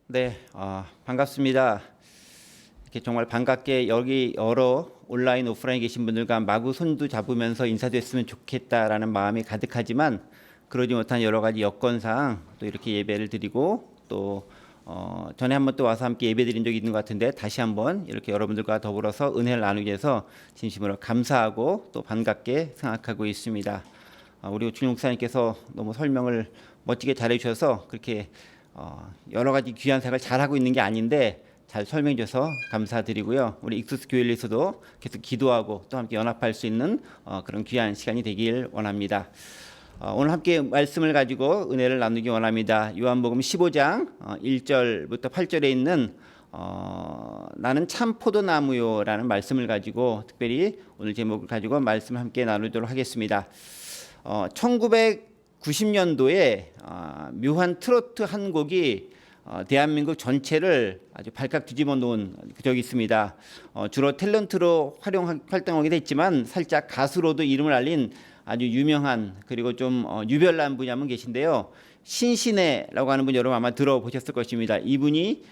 네, 반갑습니다. 이렇게 정말 반갑게 여기 여러 온라인, 오프라인 계신 분들과 마구 손도 잡으면서 인사됐으면 좋겠다라는 마음이 가득하지만 그러지 못한 여러 가지 여건상 또 이렇게 예배를 드리고 또 전에 한번 또 와서 함께 예배 드린 적이 있는 것 같은데 다시 한번 이렇게 여러분들과 더불어서 은혜를 나누기 위해서 진심으로 감사하고 또 반갑게 생각하고 있습니다. 우리 오춘 목사님께서 너무 설명을 멋지게 잘해 주셔서 그렇게 여러 가지 귀한 생각을 잘하고 있는 게 아닌데 잘 설명해 줘서 감사드리고요. 우리 익수스 교회에서도 계속 기도하고 또 함께 연합할 수 있는 그런 귀한 시간이 되길 원합니다. 오늘 함께 말씀을 가지고 은혜를 나누기 원합니다. 요한복음 15장 1절부터 8절에 있는 나는 참 포도나무요라는 말씀을 가지고 특별히 오늘 제목을 가지고 말씀을 함께 나누도록 하겠습니다. 1990년도에 묘한 트로트 한 곡이 대한민국 전체를 아주 발칵 뒤집어 놓은 적이 있습니다. 주로 탤런트로 활동하기도 했지만 살짝 가수로도 이름을 알린 아주 유명한 그리고 좀 유별난 분이 한 분 계신데요. 신신혜라고 하는 분 여러분 아마 들어보셨을 것입니다. 이분이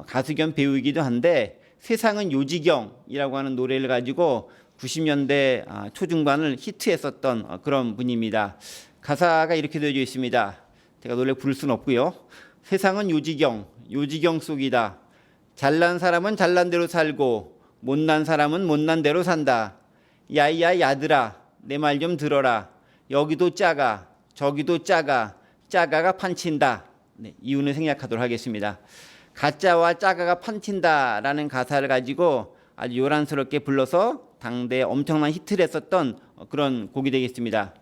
가수 겸 배우이기도 한데 세상은 요지경이라고 하는 노래를 가지고 90년대 초중반을 히트했었던 그런 분입니다. 가사가 이렇게 되어 있습니다. 제가 노래 부를 수는 없고요. 세상은 요지경 속이다. 잘난 사람은 잘난 대로 살고 못난 사람은 못난 대로 산다. 야이야 야들아 내 말 좀 들어라. 여기도 작아 저기도 작아가 판친다. 네, 이유는 생략하도록 하겠습니다. 가짜와 작아가 판친다라는 가사를 가지고 아주 요란스럽게 불러서 당대에 엄청난 히트를 했었던 그런 곡이 되겠습니다.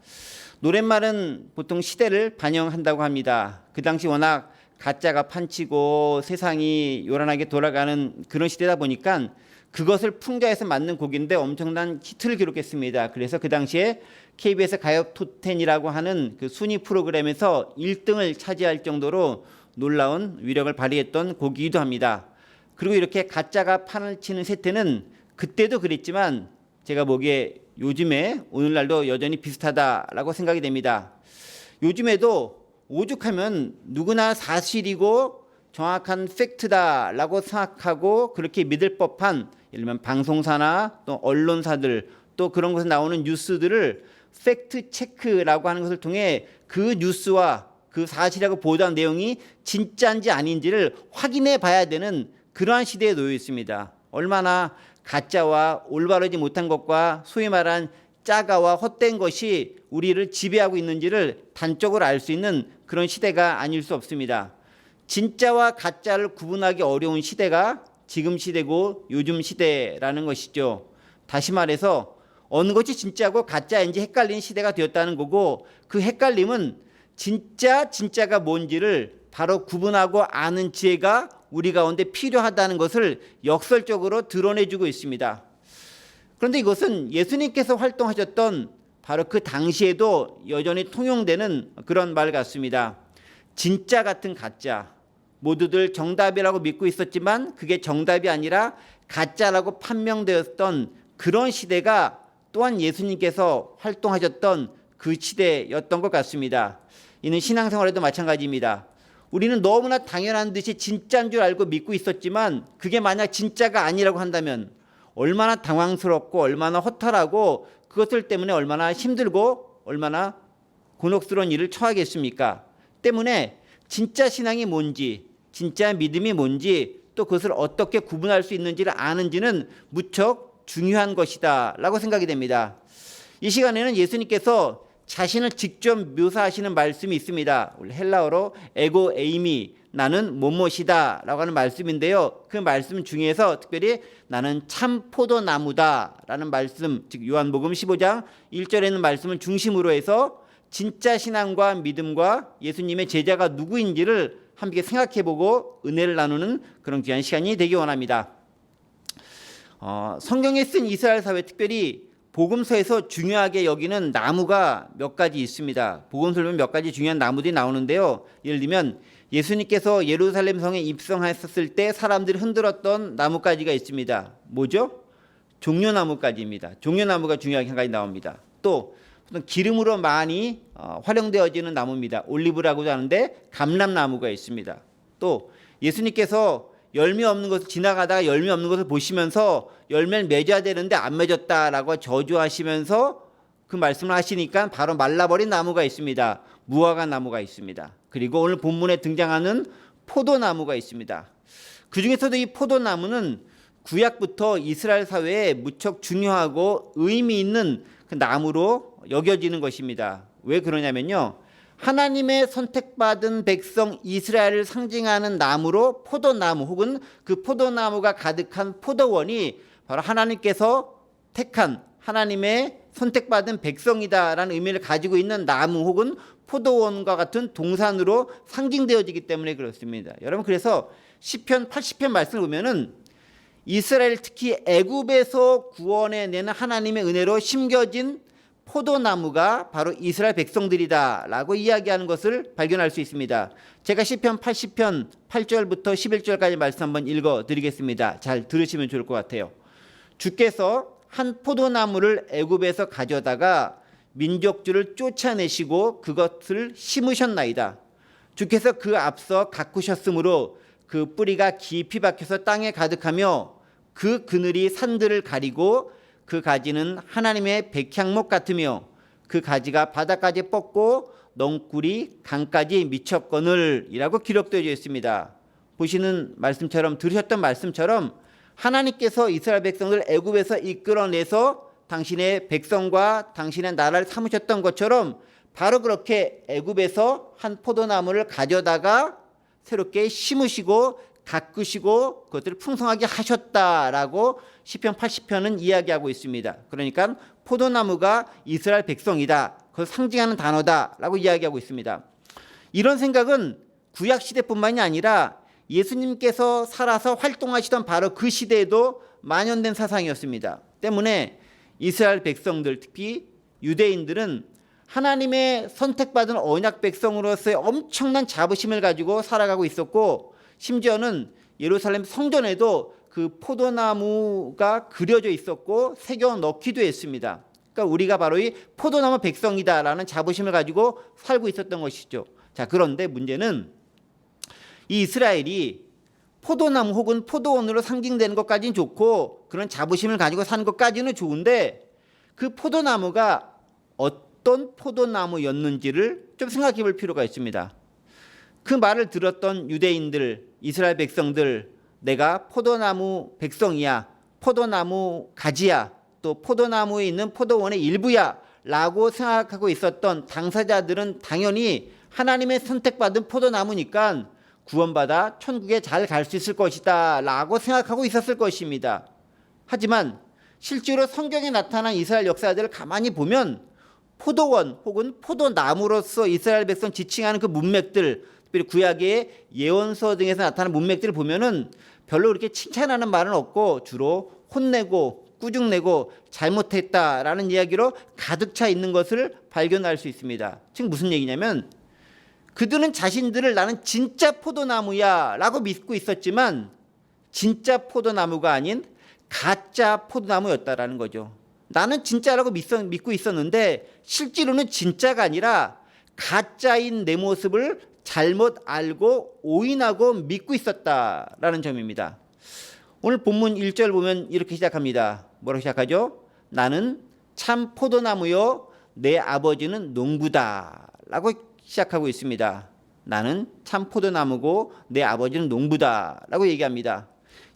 노랫말은 보통 시대를 반영한다고 합니다. 그 당시 워낙 가짜가 판치고 세상이 요란하게 돌아가는 그런 시대다 보니까 그것을 풍자해서 만든 곡인데 엄청난 히트를 기록했습니다. 그래서 그 당시에 KBS 가요 톱10이라고 하는 그 순위 프로그램에서 1등을 차지할 정도로 놀라운 위력을 발휘했던 곡이기도 합니다. 그리고 이렇게 가짜가 판을 치는 세태는 그때도 그랬지만 제가 보기에 요즘에 오늘날도 여전히 비슷하다라고 생각이 됩니다. 요즘에도 오죽하면 누구나 사실이고 정확한 팩트다라고 생각하고 그렇게 믿을 법한 예를 들면 방송사나 또 언론사들 또 그런 곳에 나오는 뉴스들을 팩트 체크라고 하는 것을 통해 그 뉴스와 그 사실이라고 보도한 내용이 진짜인지 아닌지를 확인해 봐야 되는 그러한 시대에 놓여 있습니다. 얼마나 가짜와 올바르지 못한 것과 소위 말한 짜가와 헛된 것이 우리를 지배하고 있는지를 단적으로 알 수 있는 그런 시대가 아닐 수 없습니다. 진짜와 가짜를 구분하기 어려운 시대가 지금 시대고 요즘 시대라는 것이죠. 다시 말해서 어느 것이 진짜고 가짜인지 헷갈리는 시대가 되었다는 거고 그 헷갈림은 진짜가 뭔지를 바로 구분하고 아는 지혜가 우리 가운데 필요하다는 것을 역설적으로 드러내주고 있습니다. 그런데 이것은 예수님께서 활동하셨던 바로 그 당시에도 여전히 통용되는 그런 말 같습니다. 진짜 같은 가짜, 모두들 정답이라고 믿고 있었지만 그게 정답이 아니라 가짜라고 판명되었던 그런 시대가 또한 예수님께서 활동하셨던 그 시대였던 것 같습니다. 이는 신앙생활에도 마찬가지입니다. 우리는 너무나 당연한 듯이 진짜인 줄 알고 믿고 있었지만 그게 만약 진짜가 아니라고 한다면 얼마나 당황스럽고 얼마나 허탈하고 그것들 때문에 얼마나 힘들고 얼마나 곤혹스러운 일을 처하겠습니까? 때문에 진짜 신앙이 뭔지 진짜 믿음이 뭔지 또 그것을 어떻게 구분할 수 있는지를 아는지는 무척 중요한 것이다 라고 생각이 됩니다. 이 시간에는 예수님께서 자신을 직접 묘사하시는 말씀이 있습니다. 헬라어로 에고 에이미 나는 뭐뭐이다 라고 하는 말씀인데요. 그 말씀 중에서 특별히 나는 참 포도나무다 라는 말씀, 즉 요한복음 15장 1절에 있는 말씀을 중심으로 해서 진짜 신앙과 믿음과 예수님의 제자가 누구인지를 함께 생각해보고 은혜를 나누는 그런 귀한 시간이 되기 원합니다. 성경에 쓴 이스라엘 사회 특별히 복음서에서 중요하게 여기는 나무가 몇 가지 있습니다. 복음서를 보면 몇 가지 중요한 나무들이 나오는데요. 예를 들면 예수님께서 예루살렘 성에 입성하셨을 때 사람들이 흔들었던 나뭇가지가 있습니다. 뭐죠? 종려나무까지입니다. 종려나무가 중요하게 한 가지 나옵니다. 또 기름으로 많이 활용되어지는 나무입니다. 올리브라고도 하는데 감람나무가 있습니다. 또 예수님께서 열매 없는 것을 지나가다가 열매 없는 것을 보시면서 열매를 맺어야 되는데 안 맺었다라고 저주하시면서 그 말씀을 하시니까 바로 말라버린 나무가 있습니다. 무화과 나무가 있습니다. 그리고 오늘 본문에 등장하는 포도나무가 있습니다. 그 중에서도 이 포도나무는 구약부터 이스라엘 사회에 무척 중요하고 의미 있는 그 나무로 여겨지는 것입니다. 왜 그러냐면요, 하나님의 선택받은 백성 이스라엘을 상징하는 나무로 포도나무 혹은 그 포도나무가 가득한 포도원이 바로 하나님께서 택한 하나님의 선택받은 백성이다라는 의미를 가지고 있는 나무 혹은 포도원과 같은 동산으로 상징되어지기 때문에 그렇습니다. 여러분, 그래서 시편 80편 말씀을 보면은 이스라엘 특히 애굽에서 구원해내는 하나님의 은혜로 심겨진 포도나무가 바로 이스라엘 백성들이다라고 이야기하는 것을 발견할 수 있습니다. 제가 시편 80편 8절부터 11절까지 말씀 한번 읽어드리겠습니다. 잘 들으시면 좋을 것 같아요. 주께서 한 포도나무를 애굽에서 가져다가 민족들을 쫓아내시고 그것을 심으셨나이다. 주께서 그 앞서 가꾸셨으므로 그 뿌리가 깊이 박혀서 땅에 가득하며 그 그늘이 산들을 가리고 그 가지는 하나님의 백향목 같으며 그 가지가 바다까지 뻗고 넝굴이 강까지 미쳤거늘 이라고 기록되어 있습니다. 보시는 말씀처럼, 들으셨던 말씀처럼 하나님께서 이스라엘 백성을 애굽에서 이끌어내서 당신의 백성과 당신의 나라를 삼으셨던 것처럼 바로 그렇게 애굽에서 한 포도나무를 가져다가 새롭게 심으시고 가꾸시고 그것들을 풍성하게 하셨다라고 시편 80편은 이야기하고 있습니다. 그러니까 포도나무가 이스라엘 백성이다, 그걸 상징하는 단어다라고 이야기하고 있습니다. 이런 생각은 구약 시대뿐만이 아니라 예수님께서 살아서 활동하시던 바로 그 시대에도 만연된 사상이었습니다. 때문에 이스라엘 백성들, 특히 유대인들은 하나님의 선택받은 언약 백성으로서의 엄청난 자부심을 가지고 살아가고 있었고, 심지어는 예루살렘 성전에도 그 포도나무가 그려져 있었고 새겨 넣기도 했습니다. 그러니까 우리가 바로 이 포도나무 백성이다라는 자부심을 가지고 살고 있었던 것이죠. 자, 그런데 문제는 이 이스라엘이 포도나무 혹은 포도원으로 상징되는 것까지는 좋고 그런 자부심을 가지고 사는 것까지는 좋은데, 그 포도나무가 어떤 포도나무였는지를 좀 생각해 볼 필요가 있습니다. 그 말을 들었던 유대인들, 이스라엘 백성들, 내가 포도나무 백성이야, 포도나무 가지야, 또 포도나무에 있는 포도원의 일부야 라고 생각하고 있었던 당사자들은 당연히 하나님의 선택받은 포도나무니까 구원받아 천국에 잘 갈 수 있을 것이다 라고 생각하고 있었을 것입니다. 하지만 실제로 성경에 나타난 이스라엘 역사들을 가만히 보면 포도원 혹은 포도나무로서 이스라엘 백성 지칭하는 그 문맥들, 특별히 구약의 예언서 등에서 나타나는 문맥들을 보면은 별로 그렇게 칭찬하는 말은 없고 주로 혼내고 꾸중내고 잘못했다라는 이야기로 가득 차 있는 것을 발견할 수 있습니다. 즉 무슨 얘기냐면, 그들은 자신들을 나는 진짜 포도나무야 라고 믿고 있었지만 진짜 포도나무가 아닌 가짜 포도나무였다라는 거죠. 나는 진짜라고 믿고 있었는데 실제로는 진짜가 아니라 가짜인 내 모습을 잘못 알고 오인하고 믿고 있었다라는 점입니다. 오늘 본문 1절 보면 이렇게 시작합니다. 뭐라고 시작하죠? 나는 참 포도나무요 내 아버지는 농부다 라고 시작하고 있습니다. 나는 참 포도나무고 내 아버지는 농부다 라고 얘기합니다.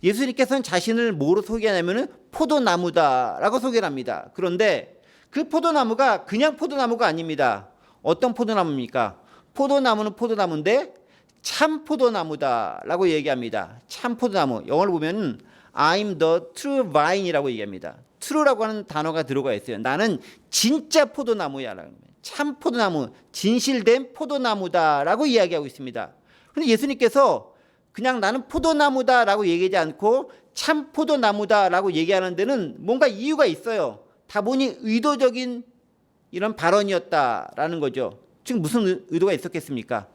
예수님께서는 자신을 뭐로 소개하냐면 포도나무다 라고 소개를 합니다. 그런데 그 포도나무가 그냥 포도나무가 아닙니다. 어떤 포도나무입니까? 포도나무는 포도나무인데 참 포도나무다 라고 얘기합니다. 참 포도나무, 영어로 보면 I'm the true vine이라고 얘기합니다. true라고 하는 단어가 들어가 있어요. 나는 진짜 포도나무야 라고 합니다. 참 포도나무, 진실된 포도나무다 라고 이야기하고 있습니다. 그런데 예수님께서 그냥 나는 포도나무다 라고 얘기하지 않고 참 포도나무다 라고 얘기하는 데는 뭔가 이유가 있어요. 다분히 의도적인 이런 발언이었다라는 거죠. 지금 무슨 의도가 있었겠습니까?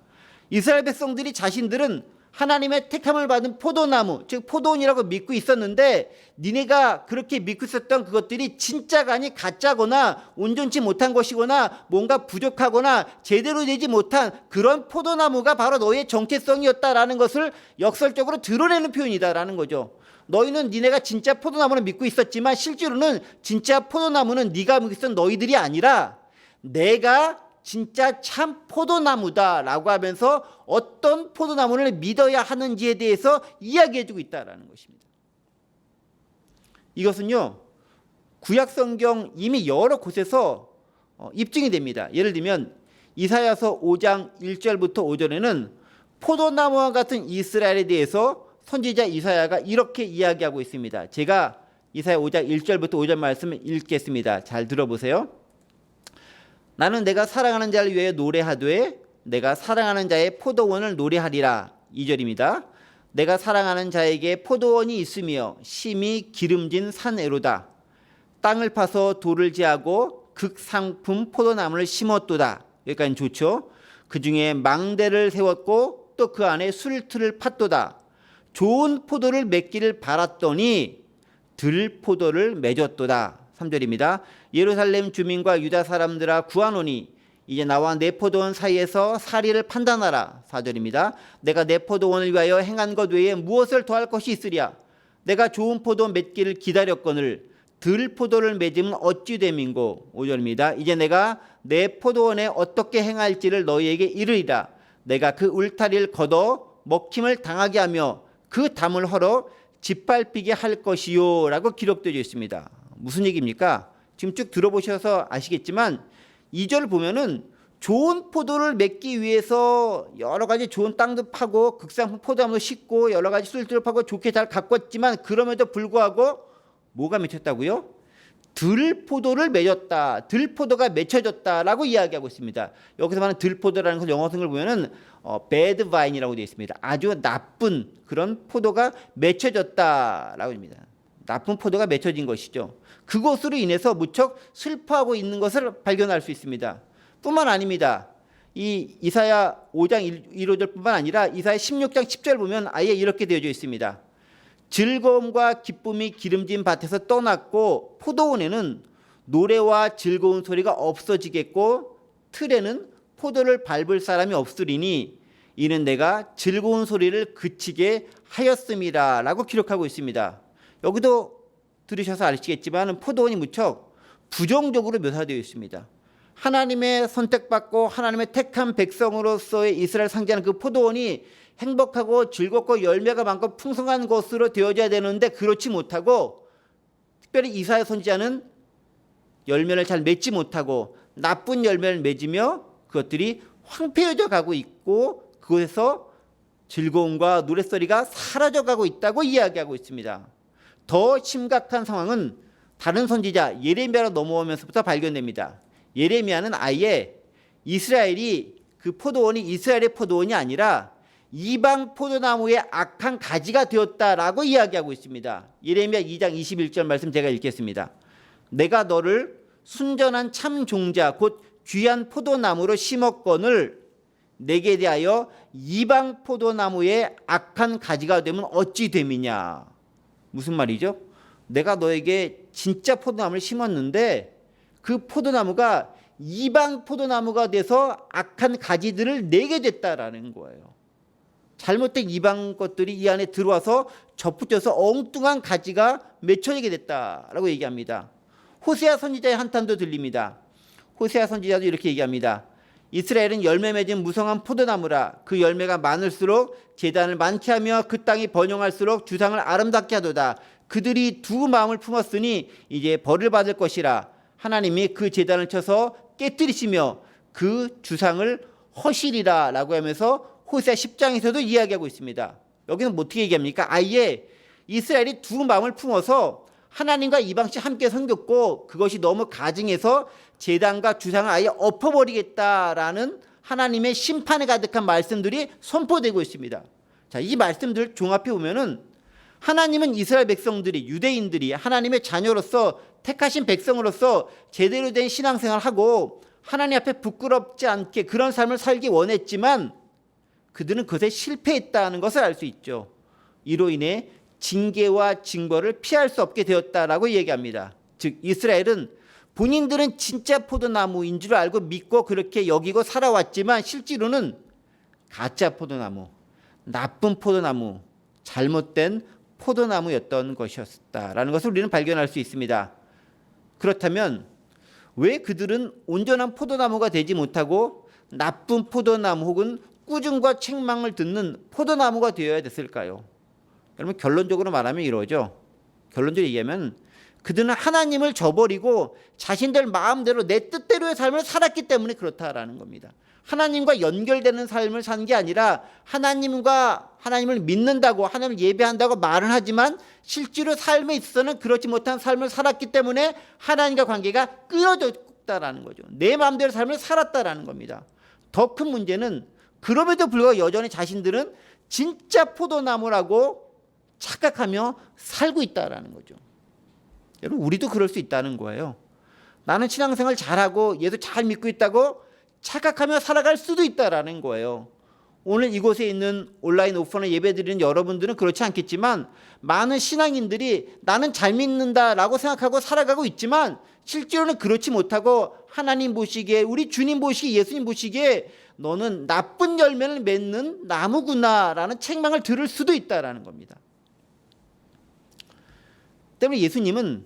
이스라엘 백성들이 자신들은 하나님의 택함을 받은 포도나무, 즉 포도원이라고 믿고 있었는데 니네가 그렇게 믿고 있었던 그것들이 진짜가 아닌 가짜거나 온전치 못한 것이거나 뭔가 부족하거나 제대로 되지 못한 그런 포도나무가 바로 너희의 정체성이었다라는 것을 역설적으로 드러내는 표현이다라는 거죠. 너희는 니네가 진짜 포도나무를 믿고 있었지만 실제로는 진짜 포도나무는 네가 믿고 있었던 너희들이 아니라 내가 진짜 참 포도나무다라고 하면서 어떤 포도나무를 믿어야 하는지에 대해서 이야기해주고 있다라는 것입니다. 이것은요, 구약성경 이미 여러 곳에서 입증이 됩니다. 예를 들면 이사야서 5장 1절부터 5절에는 포도나무와 같은 이스라엘에 대해서 선지자 이사야가 이렇게 이야기하고 있습니다. 제가 이사야 5장 1절부터 5절 말씀을 읽겠습니다. 잘 들어보세요. 나는 내가 사랑하는 자를 위하여 노래하되 내가 사랑하는 자의 포도원을 노래하리라. 2절입니다. 내가 사랑하는 자에게 포도원이 있으며 심히 기름진 산에로다. 땅을 파서 돌을 제하고 극상품 포도나무를 심었도다. 여기까지는 좋죠. 그 중에 망대를 세웠고 또 그 안에 술틀을 팠도다. 좋은 포도를 맺기를 바랐더니 들포도를 맺었도다. 3절입니다. 예루살렘 주민과 유다 사람들아 구하노니 이제 나와 내 포도원 사이에서 사리를 판단하라. 4절입니다. 내가 내 포도원을 위하여 행한 것 외에 무엇을 더할 것이 있으랴. 내가 좋은 포도 맺기를 기다렸거늘 들포도를 맺으면 어찌 됨인고. 5절입니다. 이제 내가 내 포도원에 어떻게 행할지를 너희에게 이르리라. 내가 그 울타리를 걷어 먹힘을 당하게 하며 그 담을 헐어 짓밟히게 할 것이요 라고 기록되어 있습니다. 무슨 얘기입니까? 지금 쭉 들어보셔서 아시겠지만 2절 보면은 좋은 포도를 맺기 위해서 여러 가지 좋은 땅도 파고 극상품 포도나무도 심고 여러 가지 술들을 파고 좋게 잘 가꿨지만 그럼에도 불구하고 뭐가 맺혔다고요? 들포도를 맺었다. 들포도가 맺혀졌다라고 이야기하고 있습니다. 여기서 말하는 들포도라는 것 영어 성을 보면은 bad vine이라고 되어 있습니다. 아주 나쁜 그런 포도가 맺혀졌다라고 합니다. 나쁜 포도가 맺혀진 것이죠. 그것으로 인해서 무척 슬퍼하고 있는 것을 발견할 수 있습니다. 뿐만 아닙니다. 이 이사야 5장 1, 5절뿐만 아니라 이사야 16장 10절 보면 아예 이렇게 되어져 있습니다. 즐거움과 기쁨이 기름진 밭에서 떠났고 포도원에는 노래와 즐거운 소리가 없어지겠고 틀에는 포도를 밟을 사람이 없으리니 이는 내가 즐거운 소리를 그치게 하였음이라 라고 기록하고 있습니다. 여기도 들으셔서 아시겠지만 포도원이 무척 부정적으로 묘사되어 있습니다. 하나님의 선택받고 하나님의 택한 백성으로서의 이스라엘 상징하는 그 포도원이 행복하고 즐겁고 열매가 많고 풍성한 것으로 되어져야 되는데 그렇지 못하고 특별히 이사야 선지자는 열매를 잘 맺지 못하고 나쁜 열매를 맺으며 그것들이 황폐해져 가고 있고 그곳에서 즐거움과 노랫소리가 사라져가고 있다고 이야기하고 있습니다. 더 심각한 상황은 다른 선지자 예레미야로 넘어오면서부터 발견됩니다. 예레미야는 아예 이스라엘이 그 포도원이 이스라엘의 포도원이 아니라 이방 포도나무의 악한 가지가 되었다라고 이야기하고 있습니다. 예레미야 2장 21절 말씀 제가 읽겠습니다. 내가 너를 순전한 참 종자 곧 귀한 포도나무로 심었거늘 내게 대하여 이방 포도나무의 악한 가지가 되면 어찌 됨이냐. 무슨 말이죠? 내가 너에게 진짜 포도나무를 심었는데 그 포도나무가 이방 포도나무가 돼서 악한 가지들을 내게 됐다라는 거예요. 잘못된 이방 것들이 이 안에 들어와서 접붙여서 엉뚱한 가지가 맺혀지게 됐다라고 얘기합니다. 호세아 선지자의 한탄도 들립니다. 호세아 선지자도 이렇게 얘기합니다. 이스라엘은 열매 맺은 무성한 포도나무라. 그 열매가 많을수록 제단을 많게 하며 그 땅이 번영할수록 주상을 아름답게 하도다. 그들이 두 마음을 품었으니 이제 벌을 받을 것이라. 하나님이 그 제단을 쳐서 깨뜨리시며 그 주상을 허시리라 라고 하면서 호세아 10장에서도 이야기하고 있습니다. 여기는 어떻게 얘기합니까? 아예 이스라엘이 두 마음을 품어서 하나님과 이방씩 함께 섬겼고 그것이 너무 가증해서 제단과 주상을 아예 엎어버리겠다라는 하나님의 심판에 가득한 말씀들이 선포되고 있습니다. 자, 이 말씀들 종합해 보면은 하나님은 이스라엘 백성들이 유대인들이 하나님의 자녀로서 택하신 백성으로서 제대로 된 신앙생활을 하고 하나님 앞에 부끄럽지 않게 그런 삶을 살기 원했지만 그들은 그것에 실패했다는 것을 알 수 있죠. 이로 인해 징계와 징벌을 피할 수 없게 되었다라고 얘기합니다. 즉 이스라엘은 본인들은 진짜 포도나무인 줄 알고 믿고 그렇게 여기고 살아왔지만 실제로는 가짜 포도나무, 나쁜 포도나무, 잘못된 포도나무였던 것이었다라는 것을 우리는 발견할 수 있습니다. 그렇다면 왜 그들은 온전한 포도나무가 되지 못하고 나쁜 포도나무 혹은 꾸중과 책망을 듣는 포도나무가 되어야 됐을까요? 여러분 결론적으로 말하면 이러죠. 결론적으로 얘기하면 그들은 하나님을 저버리고 자신들 마음대로 내 뜻대로의 삶을 살았기 때문에 그렇다라는 겁니다. 하나님과 연결되는 삶을 사는 게 아니라 하나님을 믿는다고 하나님을 예배한다고 말은 하지만 실제로 삶에 있어서는 그렇지 못한 삶을 살았기 때문에 하나님과 관계가 끊어졌다라는 거죠. 내 마음대로 삶을 살았다라는 겁니다. 더 큰 문제는 그럼에도 불구하고 여전히 자신들은 진짜 포도나무라고 착각하며 살고 있다라는 거죠. 여러분 우리도 그럴 수 있다는 거예요. 나는 신앙생활 잘하고 예수 잘 믿고 있다고 착각하며 살아갈 수도 있다라는 거예요. 오늘 이곳에 있는 온라인 오프라인 예배드리는 여러분들은 그렇지 않겠지만 많은 신앙인들이 나는 잘 믿는다라고 생각하고 살아가고 있지만 실제로는 그렇지 못하고 하나님 보시기에 우리 주님 보시기에 예수님 보시기에 너는 나쁜 열매를 맺는 나무구나라는 책망을 들을 수도 있다라는 겁니다. 때문에 예수님은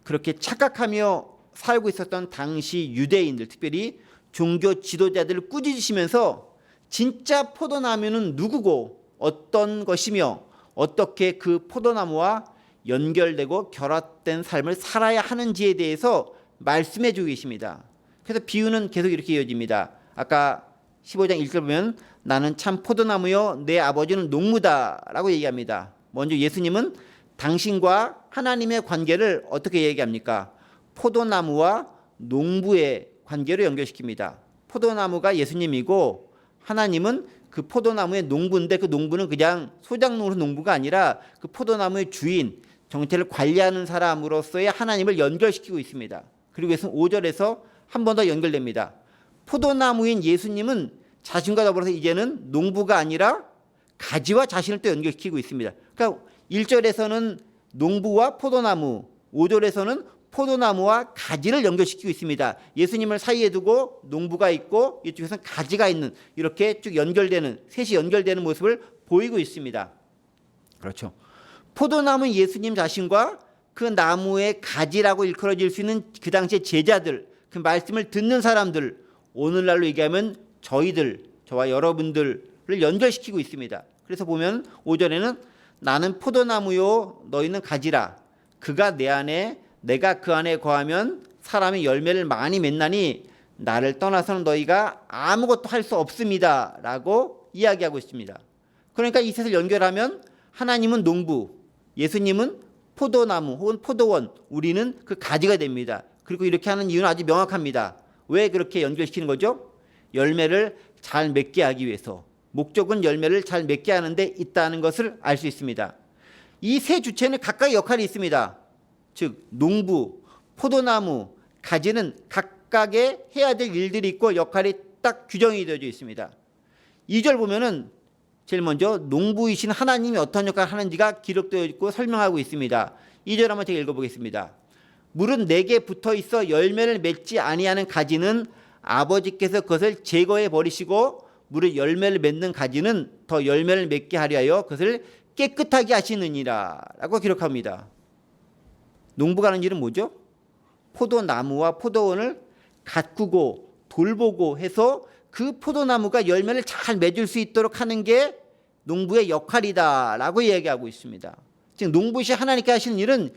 그렇게 착각하며 살고 있었던 당시 유대인들 특별히 종교 지도자들을 꾸짖으시면서 진짜 포도나무는 누구고 어떤 것이며 어떻게 그 포도나무와 연결되고 결합된 삶을 살아야 하는지에 대해서 말씀해 주고 계십니다. 그래서 비유는 계속 이렇게 이어집니다. 아까 15장 1절 보면 나는 참 포도나무요 내 아버지는 농부다라고 얘기합니다. 먼저 예수님은 당신과 하나님의 관계를 어떻게 얘기합니까? 포도나무와 농부의 관계로 연결시킵니다. 포도나무가 예수님이고 하나님은 그 포도나무의 농부인데 그 농부는 그냥 소작농으로 농부가 아니라 그 포도나무의 주인, 정체를 관리하는 사람으로서의 하나님을 연결시키고 있습니다. 그리고 예수는 5절에서 한 번 더 연결됩니다. 포도나무인 예수님은 자신과 더불어서 이제는 농부가 아니라 가지와 자신을 또 연결시키고 있습니다. 그러니까 1절에서는 농부와 포도나무, 5절에서는 포도나무와 가지를 연결시키고 있습니다. 예수님을 사이에 두고 농부가 있고 이쪽에서는 가지가 있는 이렇게 쭉 연결되는 셋이 연결되는 모습을 보이고 있습니다. 그렇죠. 포도나무 예수님 자신과 그 나무의 가지라고 일컬어질 수 있는 그 당시의 제자들, 그 말씀을 듣는 사람들, 오늘날로 얘기하면 저와 여러분들을 연결시키고 있습니다. 그래서 보면 5절에는 나는 포도나무요 너희는 가지라. 그가 내 안에 내가 그 안에 거하면 사람이 열매를 많이 맺나니 나를 떠나서는 너희가 아무것도 할 수 없습니다 라고 이야기하고 있습니다. 그러니까 이 셋을 연결하면 하나님은 농부, 예수님은 포도나무 혹은 포도원, 우리는 그 가지가 됩니다. 그리고 이렇게 하는 이유는 아주 명확합니다. 왜 그렇게 연결시키는 거죠? 열매를 잘 맺게 하기 위해서. 목적은 열매를 잘 맺게 하는 데 있다는 것을 알 수 있습니다. 이 세 주체는 각각의 역할이 있습니다. 즉 농부, 포도나무, 가지는 각각의 해야 될 일들이 있고 역할이 딱 규정이 되어져 있습니다. 2절 보면은 제일 먼저 농부이신 하나님이 어떤 역할을 하는지가 기록되어 있고 설명하고 있습니다. 2절 한번 제가 읽어보겠습니다. 물은 내게 붙어 있어 열매를 맺지 아니하는 가지는 아버지께서 그것을 제거해 버리시고 물에 열매를 맺는 가지는 더 열매를 맺게 하려 하여 그것을 깨끗하게 하시느니라 라고 기록합니다. 농부가 하는 일은 뭐죠? 포도나무와 포도원을 가꾸고 돌보고 해서 그 포도나무가 열매를 잘 맺을 수 있도록 하는 게 농부의 역할이다 라고 이야기하고 있습니다. 즉 농부이신 하나님께 하시는 일은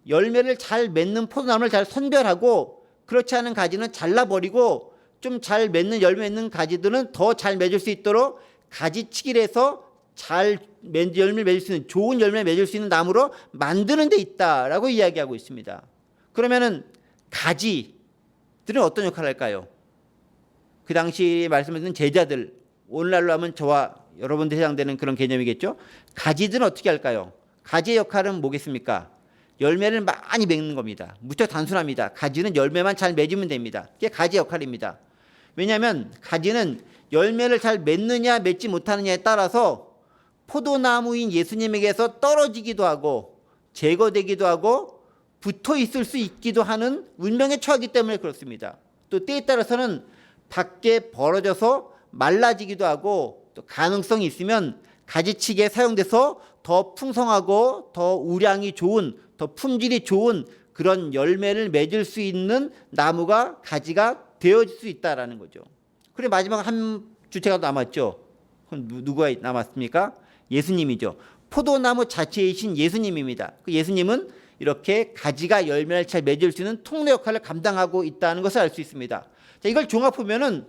열매를 잘 맺는 포도나무를 잘 선별하고 그렇지 않은 가지는 잘라버리고 좀 잘 맺는 열매 맺는 가지들은 더 잘 맺을 수 있도록 가지치기를 해서 잘 열매를 맺을 수 있는 좋은 열매를 맺을 수 있는 나무로 만드는 데 있다라고 이야기하고 있습니다. 그러면은 가지들은 어떤 역할을 할까요? 그 당시 말씀하신 제자들, 오늘날로 하면 저와 여러분들 해당되는 그런 개념이겠죠. 가지들은 어떻게 할까요? 가지의 역할은 뭐겠습니까? 열매를 많이 맺는 겁니다. 무척 단순합니다. 가지는 열매만 잘 맺으면 됩니다. 그게 가지의 역할입니다. 왜냐하면 가지는 열매를 잘 맺느냐 맺지 못하느냐에 따라서 포도나무인 예수님에게서 떨어지기도 하고 제거되기도 하고 붙어 있을 수 있기도 하는 운명에 처하기 때문에 그렇습니다. 또 때에 따라서는 밖에 벌어져서 말라지기도 하고 또 가능성이 있으면 가지치기에 사용돼서 더 풍성하고 더 우량이 좋은 더 품질이 좋은 그런 열매를 맺을 수 있는 나무가 가지가 되어질 수 있다라는 거죠. 그래 마지막 한 주체가 남았죠. 누가 남았습니까? 예수님이죠. 포도나무 자체이신 예수님입니다. 그 예수님은 이렇게 가지가 열매를 잘 맺을 수 있는 통로 역할을 감당하고 있다는 것을 알 수 있습니다. 자, 이걸 종합하면은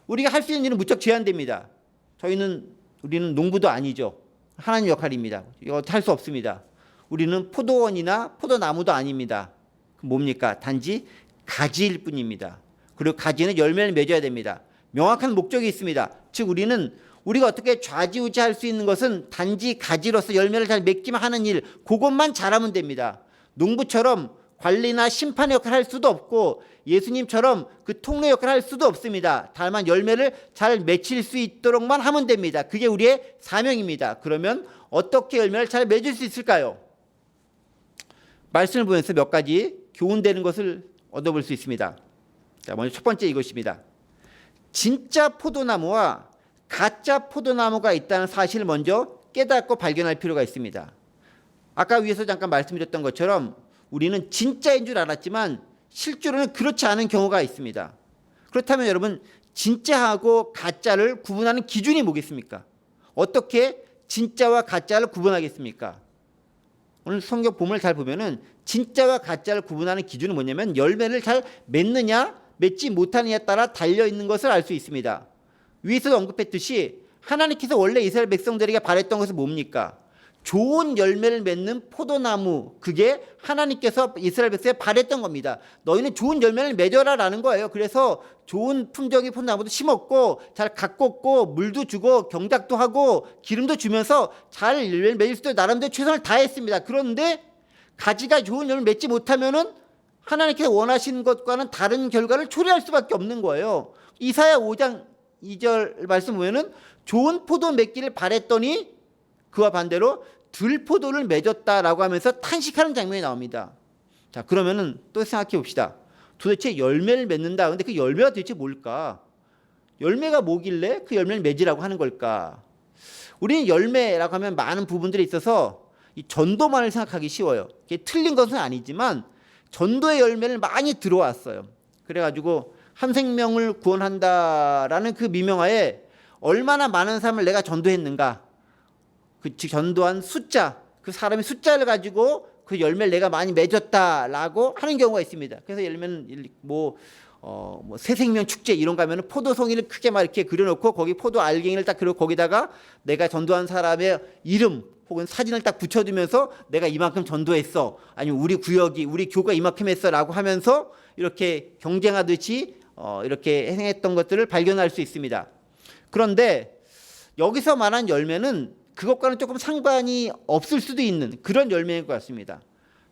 우리가 할 수 있는 일은 무척 제한됩니다. 우리는 농부도 아니죠. 하나님 역할입니다. 이거 할 수 없습니다. 우리는 포도원이나 포도나무도 아닙니다. 뭡니까? 단지 가지일 뿐입니다. 그리고 가지는 열매를 맺어야 됩니다. 명확한 목적이 있습니다. 즉 우리가 어떻게 좌지우지할 수 있는 것은 단지 가지로서 열매를 잘 맺기만 하는 일, 그것만 잘하면 됩니다. 농부처럼 관리나 심판의 역할을 할 수도 없고 예수님처럼 그 통로 역할을 할 수도 없습니다. 다만 열매를 잘 맺힐 수 있도록만 하면 됩니다. 그게 우리의 사명입니다. 그러면 어떻게 열매를 잘 맺을 수 있을까요? 말씀을 보면서 몇 가지 교훈되는 것을 얻어볼 수 있습니다. 자, 먼저 첫 번째 이것입니다. 진짜 포도나무와 가짜 포도나무가 있다는 사실을 먼저 깨닫고 발견할 필요가 있습니다. 아까 위에서 잠깐 말씀드렸던 것처럼 우리는 진짜인 줄 알았지만 실제로는 그렇지 않은 경우가 있습니다. 그렇다면 여러분, 진짜하고 가짜를 구분하는 기준이 뭐겠습니까? 어떻게 진짜와 가짜를 구분하겠습니까? 오늘 성경 본문을 잘 보면은 진짜와 가짜를 구분하는 기준은 뭐냐면 열매를 잘 맺느냐 맺지 못하느냐에 따라 달려 있는 것을 알 수 있습니다. 위에서 언급했듯이 하나님께서 원래 이스라엘 백성들에게 바랬던 것은 뭡니까? 좋은 열매를 맺는 포도나무, 그게 하나님께서 이스라엘 백성에 바랬던 겁니다. 너희는 좋은 열매를 맺어라라는 거예요. 그래서 좋은 품종의 포도나무도 심었고 잘 가꿨고 물도 주고 경작도 하고 기름도 주면서 잘 열매를 맺을 수 있도록 나름대로 최선을 다했습니다. 그런데 가지가 좋은 열매를 맺지 못하면은 하나님께서 원하시는 것과는 다른 결과를 초래할 수밖에 없는 거예요. 이사야 5장 2절 말씀 보면은 좋은 포도 맺기를 바랬더니 그와 반대로 들포도를 맺었다라고 하면서 탄식하는 장면이 나옵니다. 자, 그러면은 또 생각해 봅시다. 도대체 열매를 맺는다. 근데 그 열매가 도대체 뭘까? 열매가 뭐길래 그 열매를 맺으라고 하는 걸까? 우리는 열매라고 하면 많은 부분들이 있어서 이 전도만을 생각하기 쉬워요. 이게 틀린 것은 아니지만 전도의 열매를 많이 들어왔어요. 그래가지고 한 생명을 구원한다라는 그 미명하에 얼마나 많은 사람을 내가 전도했는가, 그 전도한 숫자, 그 사람의 숫자를 가지고 그 열매를 내가 많이 맺었다라고 하는 경우가 있습니다. 그래서 예를 들면 새생명 축제 이런 거 하면 포도송이를 크게 막 이렇게 그려놓고 거기 포도 알갱이를 딱 그리고 거기다가 내가 전도한 사람의 이름 혹은 사진을 딱 붙여두면서 내가 이만큼 전도했어, 아니면 우리 구역이 우리 교가 이만큼 했어라고 하면서 이렇게 경쟁하듯이 이렇게 행했던 것들을 발견할 수 있습니다. 그런데 여기서 말한 열매는 그것과는 조금 상관이 없을 수도 있는 그런 열매인 것 같습니다.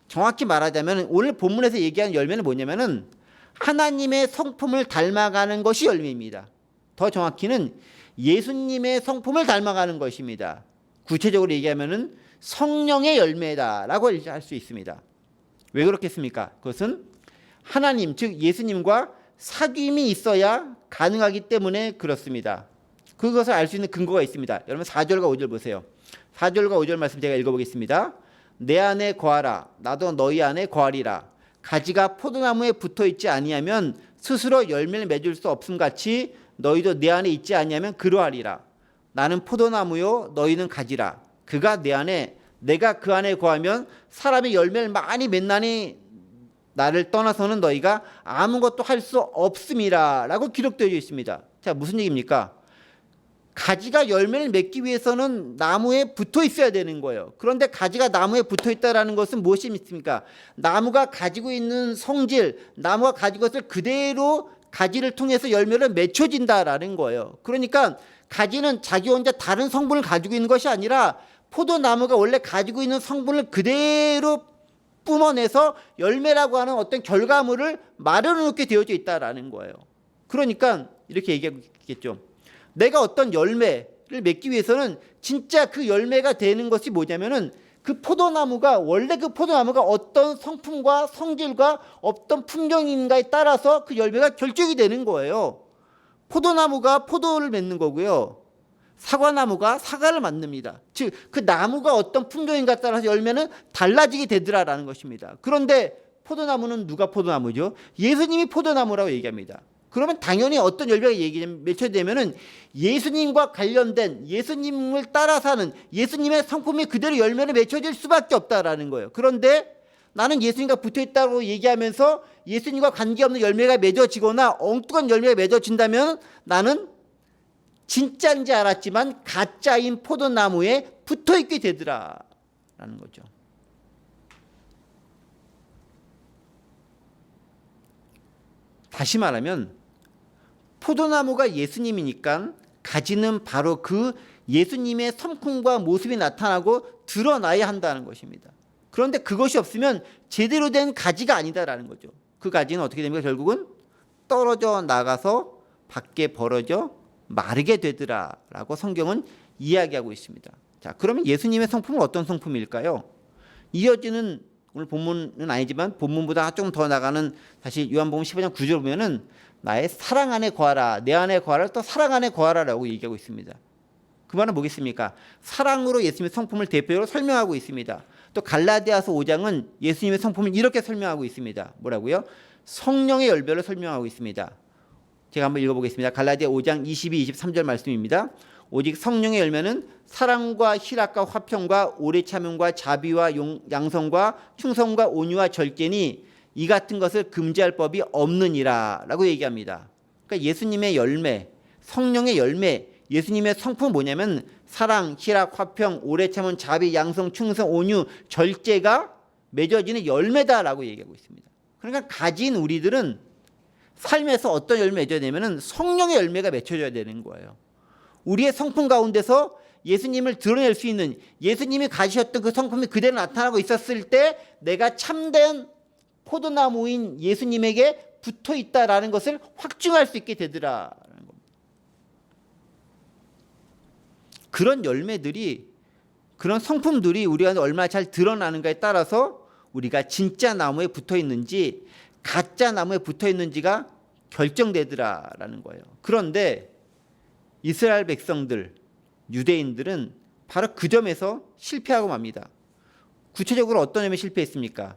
정확히 말하자면 오늘 본문에서 얘기하는 열매는 뭐냐면은 하나님의 성품을 닮아가는 것이 열매입니다. 더 정확히는 예수님의 성품을 닮아가는 것입니다. 구체적으로 얘기하면은 성령의 열매다라고 할 수 있습니다. 왜 그렇겠습니까? 그것은 하나님, 즉 예수님과 사귐이 있어야 가능하기 때문에 그렇습니다. 그것을 알 수 있는 근거가 있습니다. 여러분 4절과 5절 보세요. 4절과 5절 말씀 제가 읽어보겠습니다. 내 안에 거하라, 나도 너희 안에 거하리라. 가지가 포도나무에 붙어있지 아니하면 스스로 열매를 맺을 수 없음같이 너희도 내 안에 있지 아니하면 그러하리라. 나는 포도나무요 너희는 가지라. 그가 내 안에 내가 그 안에 거하면 사람이 열매를 많이 맺나니 나를 떠나서는 너희가 아무것도 할 수 없음이라 라고 기록되어 있습니다. 자, 무슨 얘기입니까? 가지가 열매를 맺기 위해서는 나무에 붙어 있어야 되는 거예요. 그런데 가지가 나무에 붙어 있다는 것은 무엇이 있습니까? 나무가 가지고 있는 성질, 나무가 가지고 있을 그대로 가지를 통해서 열매를 맺혀진다라는 거예요. 그러니까 가지는 자기 혼자 다른 성분을 가지고 있는 것이 아니라 포도나무가 원래 가지고 있는 성분을 그대로 뿜어내서 열매라고 하는 어떤 결과물을 마련해 놓게 되어져 있다라는 거예요. 그러니까 이렇게 얘기하겠죠. 내가 어떤 열매를 맺기 위해서는 진짜 그 열매가 되는 것이 뭐냐면은 그 포도나무가 원래 그 포도나무가 어떤 성품과 성질과 어떤 품종인가에 따라서 그 열매가 결정이 되는 거예요. 포도나무가 포도를 맺는 거고요. 사과나무가 사과를 만듭니다. 즉 그 나무가 어떤 품종인가에 따라서 열매는 달라지게 되더라라는 것입니다. 그런데 포도나무는 누가 포도나무죠? 예수님이 포도나무라고 얘기합니다. 그러면 당연히 어떤 열매가 맺혀야 되면은 예수님과 관련된 예수님을 따라 사는 예수님의 성품이 그대로 열매를 맺혀질 수밖에 없다라는 거예요. 그런데 나는 예수님과 붙어 있다고 얘기하면서 예수님과 관계없는 열매가 맺어지거나 엉뚱한 열매가 맺어진다면 나는 진짜인지 알았지만 가짜인 포도나무에 붙어 있게 되더라라는 거죠. 다시 말하면 포도나무가 예수님이니까 가지는 바로 그 예수님의 성품과 모습이 나타나고 드러나야 한다는 것입니다. 그런데 그것이 없으면 제대로 된 가지가 아니다라는 거죠. 그 가지는 어떻게 됩니까? 결국은 떨어져 나가서 밖에 벌어져 마르게 되더라라고 성경은 이야기하고 있습니다. 자, 그러면 예수님의 성품은 어떤 성품일까요? 이어지는 오늘 본문은 아니지만 본문보다 조금 더 나가는 사실 요한복음 15장 9절 보면은 나의 사랑 안에 거하라, 내 안에 거하라, 또 사랑 안에 거하라라고 얘기하고 있습니다. 그 말은 뭐겠습니까? 사랑으로 예수님의 성품을 대표로 설명하고 있습니다. 또 갈라디아서 5장은 예수님의 성품을 이렇게 설명하고 있습니다. 뭐라고요? 성령의 열매를 설명하고 있습니다. 제가 한번 읽어보겠습니다. 갈라디아 5장 22, 23절 말씀입니다. 오직 성령의 열매는 사랑과 희락과 화평과 오래 참음과 자비와 양성과 충성과 온유와 절제니 이 같은 것을 금지할 법이 없느니라 라고 얘기합니다. 그러니까 예수님의 열매, 성령의 열매, 예수님의 성품은 뭐냐면 사랑, 희락, 화평, 오래 참은 자비, 양성, 충성, 온유, 절제가 맺어지는 열매다라고 얘기하고 있습니다. 그러니까 가진 우리들은 삶에서 어떤 열매 맺어야 되면은 성령의 열매가 맺혀져야 되는 거예요. 우리의 성품 가운데서 예수님을 드러낼 수 있는 예수님이 가지셨던 그 성품이 그대로 나타나고 있었을 때 내가 참된 포도나무인 예수님에게 붙어 있다라는 것을 확증할 수 있게 되더라라는 겁니다. 그런 열매들이 그런 성품들이 우리가 얼마나 잘 드러나는가에 따라서 우리가 진짜 나무에 붙어 있는지 가짜 나무에 붙어 있는지가 결정되더라라는 거예요. 그런데 이스라엘 백성들, 유대인들은 바로 그 점에서 실패하고 맙니다. 구체적으로 어떤 점에 실패했습니까?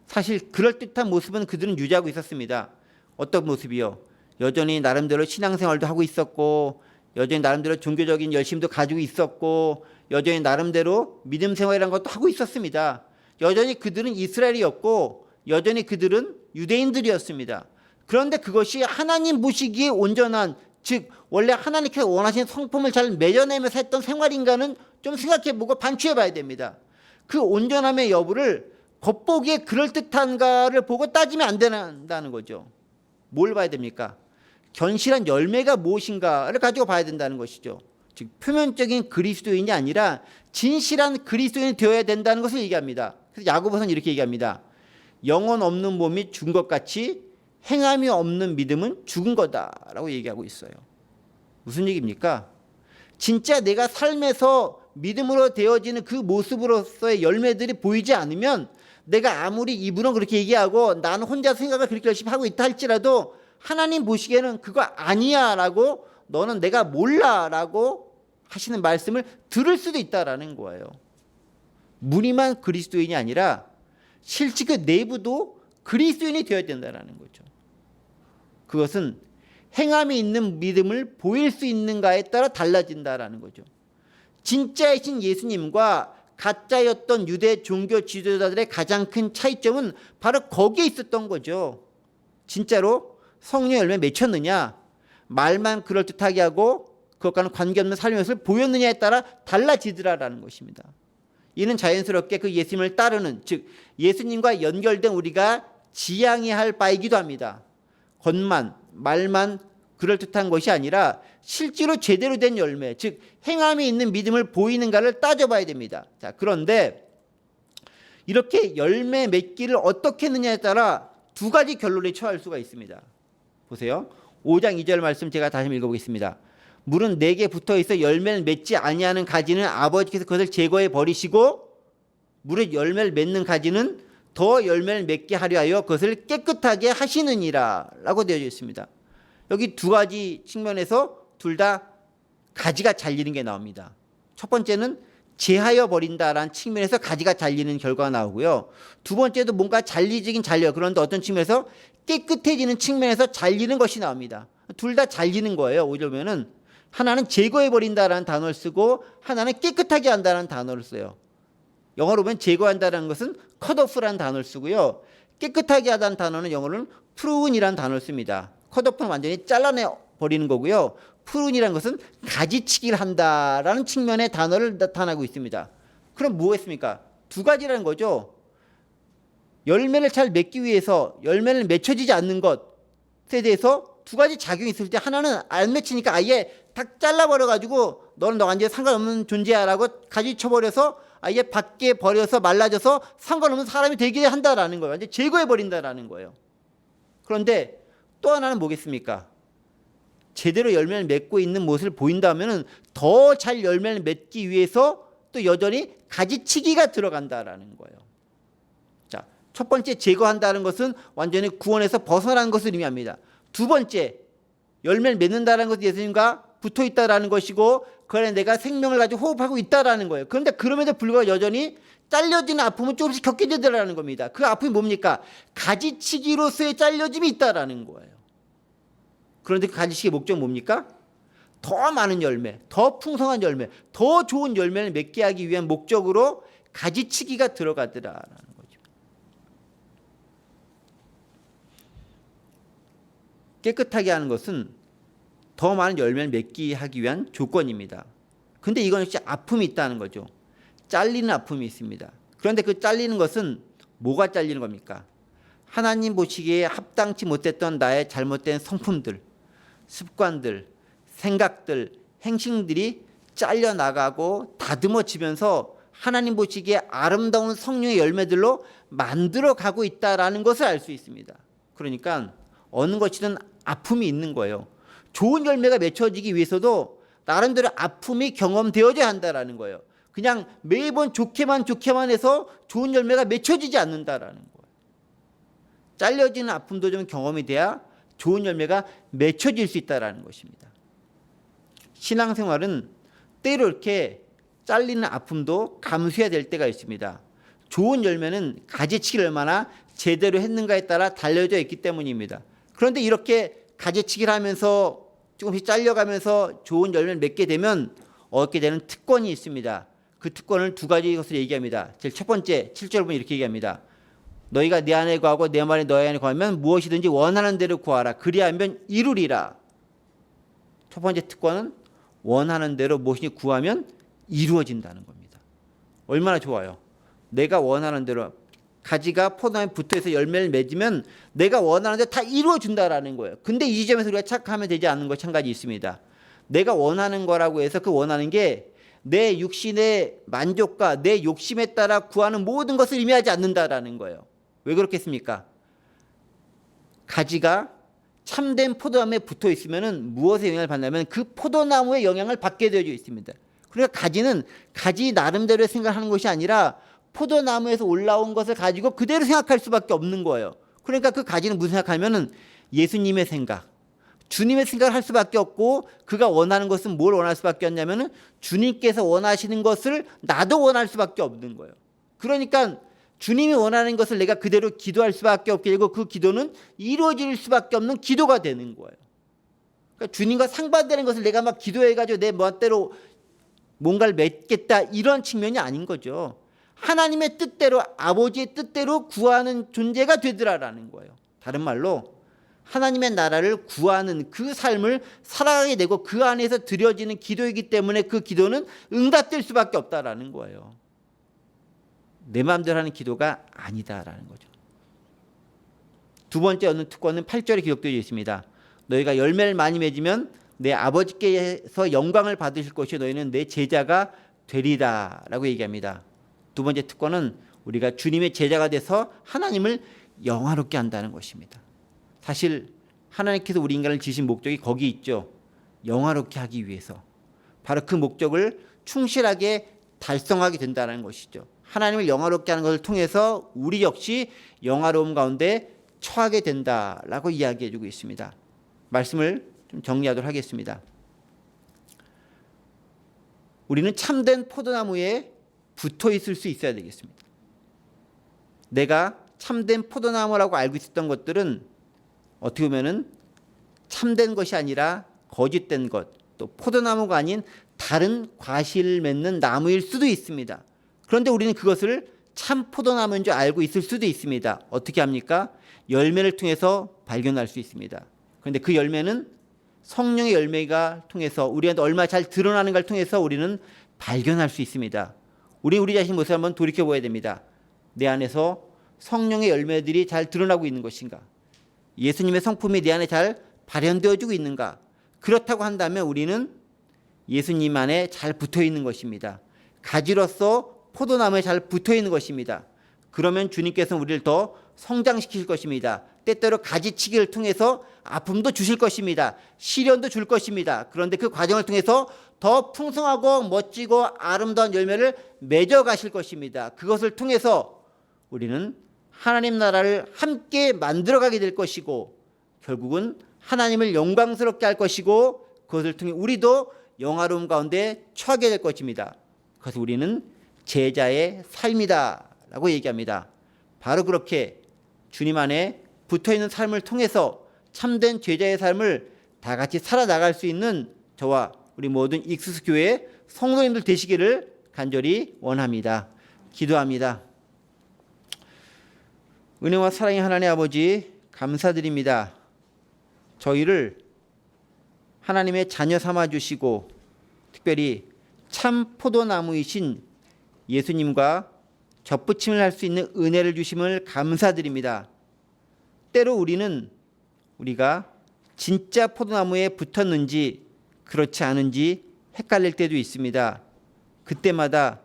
사실 그럴듯한 모습은 그들은 유지하고 있었습니다. 어떤 모습이요? 여전히 나름대로 신앙생활도 하고 있었고 여전히 나름대로 종교적인 열심도 가지고 있었고 여전히 나름대로 믿음 생활이라는 것도 하고 있었습니다. 여전히 그들은 이스라엘이었고 여전히 그들은 유대인들이었습니다. 그런데 그것이 하나님 보시기에 온전한 즉 원래 하나님께서 원하시는 성품을 잘 맺어내면서 했던 생활인가는 좀 생각해보고 반추해봐야 됩니다. 그 온전함의 여부를 겉보기에 그럴듯한가를 보고 따지면 안 된다는 거죠. 뭘 봐야 됩니까? 견실한 열매가 무엇인가를 가지고 봐야 된다는 것이죠. 즉 표면적인 그리스도인이 아니라 진실한 그리스도인이 되어야 된다는 것을 얘기합니다. 그래서 야고보서는 이렇게 얘기합니다. 영혼 없는 몸이 죽은 것 같이 행함이 없는 믿음은 죽은 거다라고 얘기하고 있어요. 무슨 얘기입니까? 진짜 내가 삶에서 믿음으로 되어지는 그 모습으로서의 열매들이 보이지 않으면 내가 아무리 입으로 그렇게 얘기하고 나는 혼자 생각을 그렇게 열심히 하고 있다 할지라도 하나님 보시기에는 그거 아니야 라고 너는 내가 몰라 라고 하시는 말씀을 들을 수도 있다라는 거예요. 무늬만 그리스도인이 아니라 실제 그 내부도 그리스도인이 되어야 된다는 거죠. 그것은 행함이 있는 믿음을 보일 수 있는가에 따라 달라진다라는 거죠. 진짜이신 예수님과 가짜였던 유대 종교 지도자들의 가장 큰 차이점은 바로 거기에 있었던 거죠. 진짜로 성령의 열매 맺혔느냐, 말만 그럴듯하게 하고 그것과는 관계없는 삶의 모습을 보였느냐에 따라 달라지더라라는 것입니다. 이는 자연스럽게 그 예수님을 따르는 즉 예수님과 연결된 우리가 지향해야 할 바이기도 합니다. 겉만 말만 그럴듯한 것이 아니라 실제로 제대로 된 열매 즉 행함이 있는 믿음을 보이는가를 따져봐야 됩니다. 자, 그런데 이렇게 열매 맺기를 어떻게 했느냐에 따라 두 가지 결론에 처할 수가 있습니다. 보세요. 5장 2절 말씀 제가 다시 읽어보겠습니다. 물은 내게 붙어 있어 열매를 맺지 아니하는 가지는 아버지께서 그것을 제거해 버리시고 물에 열매를 맺는 가지는 더 열매를 맺게 하려 하여 그것을 깨끗하게 하시느니라 라고 되어 있습니다. 여기 두 가지 측면에서 둘 다 가지가 잘리는 게 나옵니다. 첫 번째는 제하여 버린다라는 측면에서 가지가 잘리는 결과가 나오고요. 두 번째도 뭔가 잘리긴 잘려요. 그런데 어떤 측면에서 깨끗해지는 측면에서 잘리는 것이 나옵니다. 둘 다 잘리는 거예요. 오히려 보면은 하나는 제거해 버린다라는 단어를 쓰고 하나는 깨끗하게 한다는 단어를 써요. 영어로 보면 제거한다는 것은 cut off라는 단어를 쓰고요. 깨끗하게 하다는 단어는 영어로는 prune이라는 단어를 씁니다. cut off는 완전히 잘라내 버리는 거고요. prune이라는 것은 가지치기를 한다라는 측면의 단어를 나타나고 있습니다. 그럼 뭐겠습니까? 두 가지라는 거죠. 열매를 잘 맺기 위해서 열매를 맺혀지지 않는 것에 대해서 두 가지 작용이 있을 때 하나는 안 맺히니까 아예 딱 잘라버려가지고 너는 완전히 상관없는 존재야라고 가지쳐버려서 아예 밖에 버려서 말라져서 상관없는 사람이 되게 한다라는 거예요. 완전히 제거해버린다라는 거예요. 그런데 또 하나는 뭐겠습니까? 제대로 열매를 맺고 있는 모습을 보인다면 더 잘 열매를 맺기 위해서 또 여전히 가지치기가 들어간다라는 거예요. 자, 첫 번째 제거한다는 것은 완전히 구원에서 벗어나는 것을 의미합니다. 두 번째 열매를 맺는다는 것은 예수님과 붙어 있다라는 것이고 그 안에 내가 생명을 가지고 호흡하고 있다라는 거예요. 그런데 그럼에도 불구하고 여전히 잘려지는 아픔은 조금씩 겪게 되더라는 겁니다. 그 아픔이 뭡니까? 가지치기로서의 잘려짐이 있다라는 거예요. 그런데 그 가지치기의 목적은 뭡니까? 더 많은 열매, 더 풍성한 열매, 더 좋은 열매를 맺게 하기 위한 목적으로 가지치기가 들어가더라라는 거죠. 깨끗하게 하는 것은 더 많은 열매를 맺게 하기 위한 조건입니다. 근데 이건 역시 아픔이 있다는 거죠. 잘리는 아픔이 있습니다. 그런데 그 잘리는 것은 뭐가 잘리는 겁니까? 하나님 보시기에 합당치 못했던 나의 잘못된 성품들, 습관들, 생각들, 행실들이 잘려나가고 다듬어지면서 하나님 보시기에 아름다운 성령의 열매들로 만들어가고 있다는 것을 알 수 있습니다. 그러니까 어느 것이든 아픔이 있는 거예요. 좋은 열매가 맺혀지기 위해서도 나름대로 아픔이 경험되어져야 한다는 거예요. 그냥 매번 좋게만 해서 좋은 열매가 맺혀지지 않는다라는 거예요. 잘려지는 아픔도 좀 경험이 돼야 좋은 열매가 맺혀질 수 있다는 것입니다. 신앙생활은 때로 이렇게 잘리는 아픔도 감수해야 될 때가 있습니다. 좋은 열매는 가지치기를 얼마나 제대로 했는가에 따라 달려져 있기 때문입니다. 그런데 이렇게 가지치기를 하면서 조금씩 잘려가면서 좋은 열매를 맺게 되면 얻게 되는 특권이 있습니다. 그 특권을 두 가지 것을 얘기합니다. 제일 첫 번째 7절 보면 이렇게 얘기합니다. 너희가 내 안에 거하고 내 말이 너희 안에 거하면 무엇이든지 원하는 대로 구하라. 그리하면 이루리라. 첫 번째 특권은 원하는 대로 무엇이든지 구하면 이루어진다는 겁니다. 얼마나 좋아요. 내가 원하는 대로 가지가 포도나무에 붙어있어 열매를 맺으면 내가 원하는 대로 다 이루어준다라는 거예요. 근데 이 지점에서 우리가 착각하면 되지 않는 것이 한 가지 있습니다. 내가 원하는 거라고 해서 그 원하는 게 내 육신의 만족과 내 욕심에 따라 구하는 모든 것을 의미하지 않는다라는 거예요. 왜 그렇겠습니까? 가지가 참된 포도나무에 붙어 있으면 무엇의 영향을 받냐면 그 포도나무의 영향을 받게 되어 있습니다. 그러니까 가지는 가지 나름대로 생각하는 것이 아니라 포도나무에서 올라온 것을 가지고 그대로 생각할 수밖에 없는 거예요. 그러니까 그 가지는 무슨 생각하면은 예수님의 생각, 주님의 생각을 할 수밖에 없고 그가 원하는 것은 뭘 원할 수밖에 없냐면은 주님께서 원하시는 것을 나도 원할 수밖에 없는 거예요. 그러니까 주님이 원하는 것을 내가 그대로 기도할 수밖에 없게 되고 그 기도는 이루어질 수밖에 없는 기도가 되는 거예요. 그러니까 주님과 상반되는 것을 내가 막 기도해가지고 내 멋대로 뭔가를 맺겠다 이런 측면이 아닌 거죠. 하나님의 뜻대로 아버지의 뜻대로 구하는 존재가 되더라라는 거예요. 다른 말로 하나님의 나라를 구하는 그 삶을 살아가게 되고 그 안에서 드려지는 기도이기 때문에 그 기도는 응답될 수밖에 없다라는 거예요. 내 마음대로 하는 기도가 아니다라는 거죠. 두 번째 얻는 특권은 8절에 기록되어 있습니다. 너희가 열매를 많이 맺으면 내 아버지께서 영광을 받으실 것이 너희는 내 제자가 되리라 라고 얘기합니다. 두 번째 특권은 우리가 주님의 제자가 돼서 하나님을 영화롭게 한다는 것입니다. 사실 하나님께서 우리 인간을 지으신 목적이 거기 있죠. 영화롭게 하기 위해서 바로 그 목적을 충실하게 달성하게 된다는 것이죠. 하나님을 영화롭게 하는 것을 통해서 우리 역시 영화로움 가운데 처하게 된다라고 이야기해 주고 있습니다. 말씀을 좀 정리하도록 하겠습니다. 우리는 참된 포도나무에 붙어 있을 수 있어야 되겠습니다. 내가 참된 포도나무라고 알고 있었던 것들은 어떻게 보면은 참된 것이 아니라 거짓된 것, 또 포도나무가 아닌 다른 과실을 맺는 나무일 수도 있습니다. 그런데 우리는 그것을 참 포도나무인 줄 알고 있을 수도 있습니다. 어떻게 합니까? 열매를 통해서 발견할 수 있습니다. 그런데 그 열매는 성령의 열매가 통해서 우리한테 얼마나 잘 드러나는가를 통해서 우리는 발견할 수 있습니다. 우리 자신 모습을 한번 돌이켜 보아야 됩니다. 내 안에서 성령의 열매들이 잘 드러나고 있는 것인가? 예수님의 성품이 내 안에 잘 발현되어지고 있는가? 그렇다고 한다면 우리는 예수님 안에 잘 붙어 있는 것입니다. 가지로서 포도나무에 잘 붙어 있는 것입니다. 그러면 주님께서는 우리를 더 성장시킬 것입니다. 때때로 가지치기를 통해서 아픔도 주실 것입니다. 시련도 줄 것입니다. 그런데 그 과정을 통해서 더 풍성하고 멋지고 아름다운 열매를 맺어 가실 것입니다. 그것을 통해서 우리는 하나님 나라를 함께 만들어가게 될 것이고 결국은 하나님을 영광스럽게 할 것이고 그것을 통해 우리도 영화로움 가운데 처하게 될 것입니다. 그래서 우리는 제자의 삶이다 라고 얘기합니다. 바로 그렇게 주님 안에 붙어있는 삶을 통해서 참된 제자의 삶을 다 같이 살아나갈 수 있는 저와 우리 모든 익수스교회 성도님들 되시기를 간절히 원합니다. 기도합니다. 은혜와 사랑의 하나님 아버지 감사드립니다. 저희를 하나님의 자녀 삼아주시고 특별히 참 포도나무이신 예수님과 접붙임을 할 수 있는 은혜를 주심을 감사드립니다. 때로 우리가 진짜 포도나무에 붙었는지 그렇지 않은지 헷갈릴 때도 있습니다. 그때마다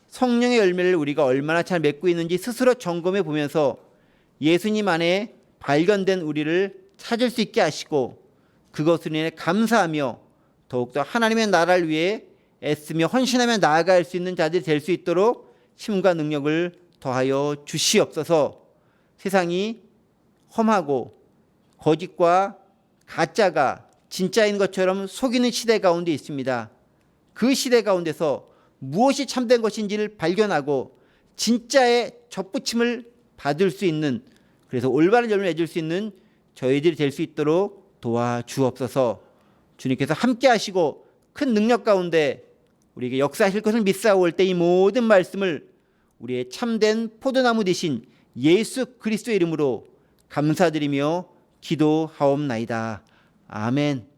성령의 열매를 우리가 얼마나 잘 맺고 있는지 스스로 점검해 보면서 예수님 안에 발견된 우리를 찾을 수 있게 하시고 그것으로 인해 감사하며 더욱더 하나님의 나라를 위해 애쓰며 헌신하며 나아갈 수 있는 자들이 될 수 있도록 힘과 능력을 더하여 주시옵소서. 세상이 험하고 거짓과 가짜가 진짜인 것처럼 속이는 시대 가운데 있습니다. 그 시대 가운데서 무엇이 참된 것인지를 발견하고 진짜의 접붙임을 받을 수 있는 그래서 올바른 열매를 맺을 수 있는 저희들이 될 수 있도록 도와주옵소서. 주님께서 함께 하시고 큰 능력 가운데 우리에게 역사하실 것을 믿사올 때 이 모든 말씀을 우리의 참된 포도나무 되신 예수 그리스도의 이름으로 감사드리며 기도하옵나이다. 아멘.